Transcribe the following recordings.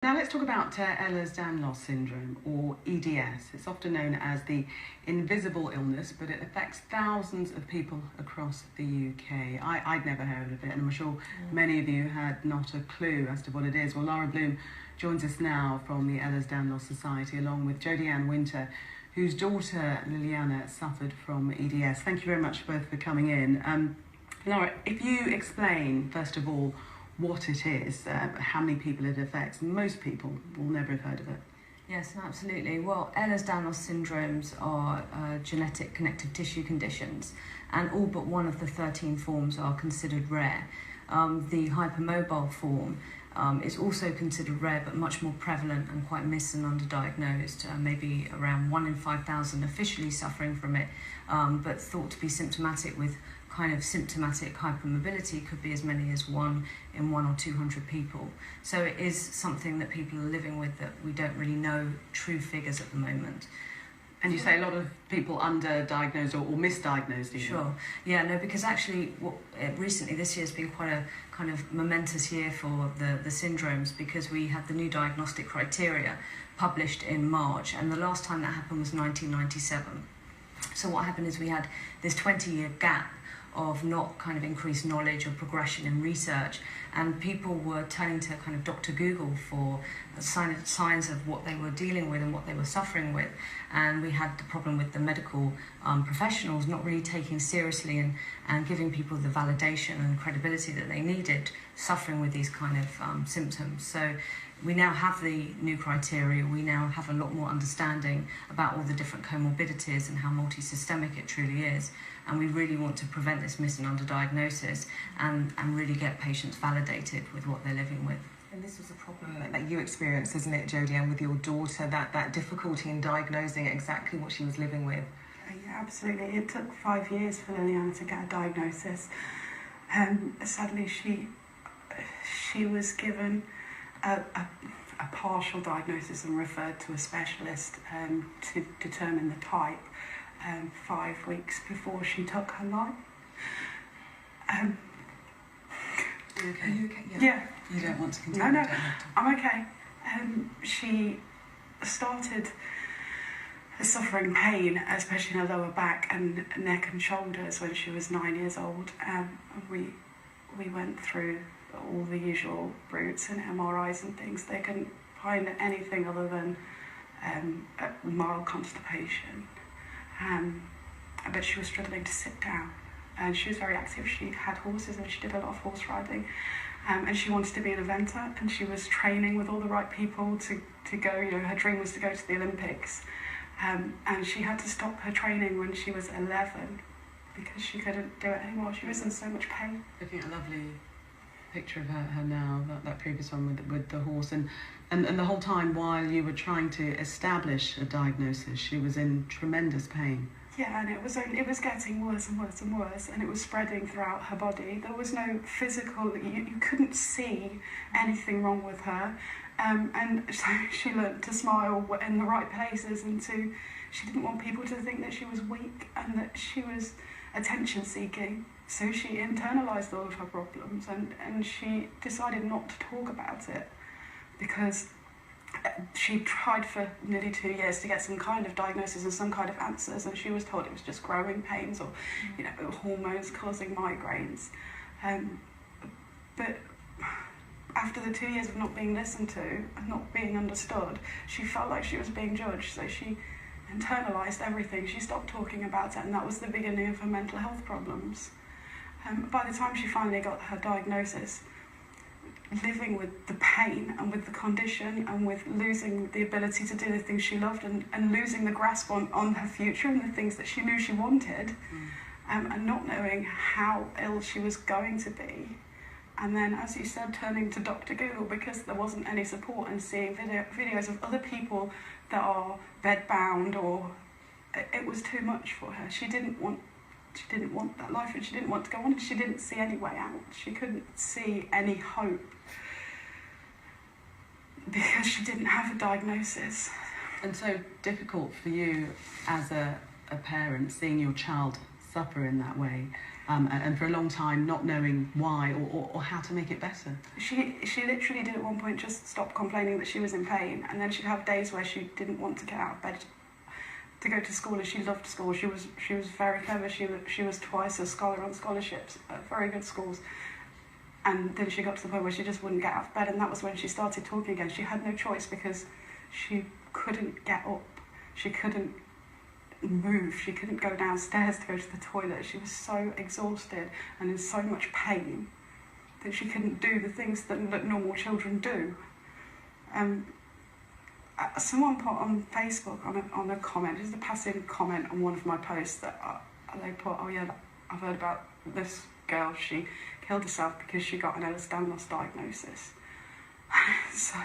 Now let's talk about Ehlers-Danlos syndrome, or EDS. It's often known as the invisible illness, but it affects thousands of people across the UK. I'd never heard of it, and I'm sure many of you had not a clue as to what it is. Well, Lara Bloom joins us now from the Ehlers-Danlos Society, along with Jodieanne Winter, whose daughter Lilly-Anna suffered from EDS. Thank you very much both for coming in. Lara, if you explain, first of all, what it is, how many people it affects. Most people will never have heard of it. Yes, absolutely. Well, Ehlers-Danlos syndromes are genetic connective tissue conditions, and all but one of the 13 forms are considered rare. The hypermobile form is also considered rare, but much more prevalent and quite missed and underdiagnosed. Maybe around 1 in 5,000 officially suffering from it, but thought to be symptomatic with kind of symptomatic hypermobility, could be as many as 1 in 100 or 200 people. So it is something that people are living with that we don't really know true figures at the moment. And you say a lot of people underdiagnosed or misdiagnosed even. Sure. Yeah, no, because actually recently this year has been quite a kind of momentous year for the syndromes, because we had the new diagnostic criteria published in March, and the last time that happened was 1997. So what happened is we had this 20-year gap of not kind of increased knowledge or progression in research, and people were turning to kind of Dr. Google for signs of what they were dealing with and what they were suffering with. And we had the problem with the medical professionals not really taking seriously and giving people the validation and credibility that they needed, suffering with these kind of symptoms. So we now have the new criteria, we now have a lot more understanding about all the different comorbidities and how multi-systemic it truly is. And we really want to prevent this mis- and underdiagnosis and really get patients validated with what they're living with. And this was a problem that you experienced, isn't it, Jodieanne, with your daughter, that difficulty in diagnosing exactly what she was living with? Yeah, absolutely. It took 5 years for Lilly-Anna to get a diagnosis. Sadly, she was given a partial diagnosis and referred to a specialist to determine the type 5 weeks before she took her life. Are you okay? Are you okay? Yeah. You don't want to continue? No, I'm okay. She started suffering pain, especially in her lower back and neck and shoulders, when she was 9 years old. We went through all the usual routes and MRIs and things. They couldn't find anything other than mild constipation. But she was struggling to sit down, and she was very active. She had horses and she did a lot of horse riding, and she wanted to be an eventer, and she was training with all the right people to go. You know, her dream was to go to the Olympics, and she had to stop her training when she was 11 because she couldn't do it anymore. She was in so much pain. Looking at a lovely picture of her now, that previous one with the horse, and the whole time while you were trying to establish a diagnosis, she was in tremendous pain. Yeah, and it was getting worse and worse and worse, and it was spreading throughout her body. There was no physical, you couldn't see anything wrong with her, and so she learned to smile in the right places, and she didn't want people to think that she was weak and that she was attention seeking. So she internalised all of her problems, and she decided not to talk about it, because she tried for nearly 2 years to get some kind of diagnosis and some kind of answers, and she was told it was just growing pains or, you know, hormones causing migraines. But after the 2 years of not being listened to and not being understood, she felt like she was being judged, so she internalised everything. She stopped talking about it, and that was the beginning of her mental health problems. By the time she finally got her diagnosis, living with the pain and with the condition and with losing the ability to do the things she loved and losing the grasp on her future and the things that she knew she wanted, and not knowing how ill she was going to be. And then, as you said, turning to Dr. Google because there wasn't any support, and seeing videos of other people that are bed-bound, or it was too much for her. She didn't want that life, and she didn't want to go on, and she didn't see any way out. She couldn't see any hope because she didn't have a diagnosis. And so difficult for you as a parent, seeing your child suffer in that way. and for a long time not knowing why or how to make it better. She literally did at one point just stop complaining that she was in pain, and then she'd have days where she didn't want to get out of bed to go to school, and she loved school. She was very clever. She was twice a scholar on scholarships at very good schools. And then she got to the point where she just wouldn't get out of bed, and that was when she started talking again. She had no choice because she couldn't get up. She couldn't move. She couldn't go downstairs to go to the toilet. She was so exhausted and in so much pain that she couldn't do the things that normal children do. Someone put on Facebook on a comment, just a passing comment on one of my posts, that they put, "Oh yeah, I've heard about this girl. She killed herself because she got an Ehlers-Danlos diagnosis." So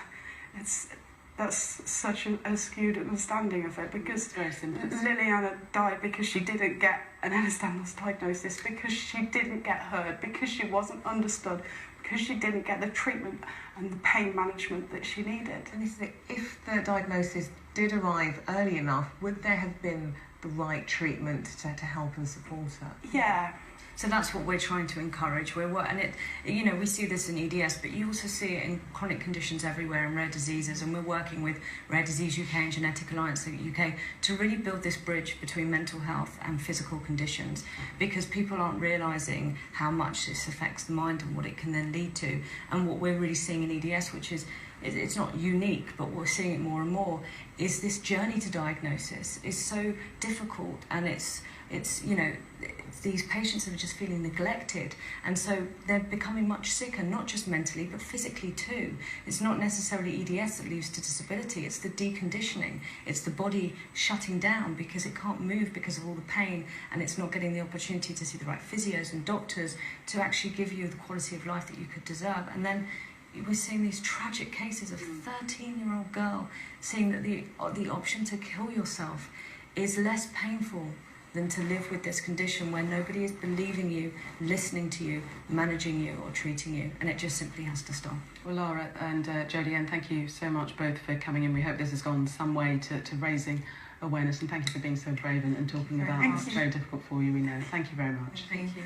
that's such a skewed understanding of it, because Lilly-Anna died because she didn't get an Ehlers-Danlos diagnosis, because she didn't get heard, because she wasn't understood, because she didn't get the treatment and the pain management that she needed. And this is it, if the diagnosis did arrive early enough, would there have been the right treatment to help and support her? Yeah. So that's what we're trying to encourage. We see this in EDS, but you also see it in chronic conditions everywhere, in rare diseases, and we're working with Rare Disease UK and Genetic Alliance UK to really build this bridge between mental health and physical conditions, because people aren't realising how much this affects the mind and what it can then lead to. And what we're really seeing in EDS, which is, it's not unique, but we're seeing it more and more, is this journey to diagnosis is so difficult, and it's these patients are just feeling neglected, and so they're becoming much sicker, not just mentally but physically too. It's not necessarily EDS that leads to disability, it's the deconditioning, it's the body shutting down because it can't move because of all the pain, and it's not getting the opportunity to see the right physios and doctors to actually give you the quality of life that you could deserve. And then we're seeing these tragic cases of a 13-year-old girl saying that the option to kill yourself is less painful than to live with this condition where nobody is believing you, listening to you, managing you or treating you, and it just simply has to stop. Well, Lara and Jodieanne, thank you so much both for coming in. We hope this has gone some way to raising awareness, and thank you for being so brave and talking about what's very difficult for you, we know. Thank you very much. Thank you.